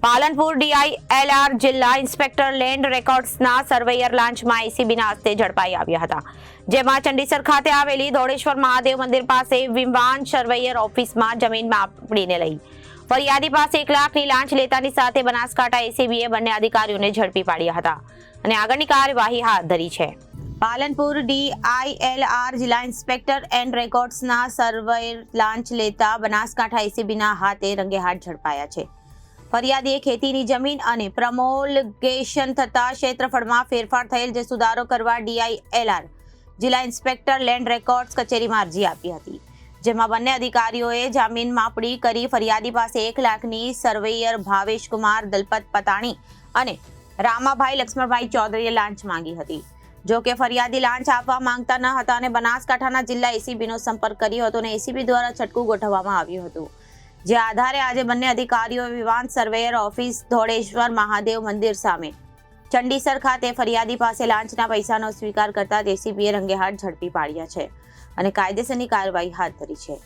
Palanpur DILR જિલ્લા inspector land રેકોર્ડ્સના surveyor લાંચમાં એસીબીના હસ્તે ઝડપાઈ આવ્યા હતા, જેમાં ચંડીસર ખાતે આવેલી દોડેશ્વર મહાદેવ મંદિર પાસે વિવાન સર્વેયર ઓફિસમાં જમીન માપણીને લઈ ફરિયાદી પાસે 1 લાખની લાંચ લેતાની સાથે બનાસકાંઠા એસીબીએ બંને અધિકારીઓને ઝડપી પાડ્યા હતા અને આગળની કાર્યવાહી હાથ ધરી છે. પાલનપુર ડીઆઈએલઆર જિલ્લા ઇન્સ્પેક્ટર એન્ડ રેકોર્ડ્સના સર્વેયર લાંચ લેતા બનાસકાંઠા એસીબીના હાથે રંગે હાથ ઝડપાયા છે. ફરિયાદીએ ખેતીની જમીન અને પ્રમોલગેશન થતા ક્ષેત્રફળમાં ફેરફાર થયેલ જે સુધારો કરવા ડીઆઈએલઆર જિલ્લા ઇન્સ્પેક્ટર લેન્ડ રેકોર્ડ્સ કચેરીમાં અરજી આપી હતી, જેમાં બંને અધિકારીઓએ જમીન માપણી કરી ફરિયાદી પાસે 1 લાખની સર્વેયર ભાવેશ કુમાર દલપત પતાણી અને રામાભાઈ લક્ષ્મણભાઈ ચૌધરીએ લાંચ માંગી હતી. જો કે ફરિયાદી લાંચ આપવા માંગતા ન હતા અને બનાસકાંઠાના જિલ્લા એસીબીનો સંપર્ક કર્યો હતો અને એસીબી દ્વારા છટકું ગોઠવવામાં આવ્યું હતું, જે આધારે આજે બંને અધિકારીઓ વિવાન સર્વેયર ઓફિસ ધોળેશ્વર મહાદેવ મંદિર સામે ચંડીસર ખાતે ફરિયાદી પાસે લાંચના પૈસાનો સ્વીકાર કરતા એસીબીએ રંગે હાથ ઝડપી પાડ્યા છે અને કાયદેસરની કાર્યવાહી હાથ ધરી છે.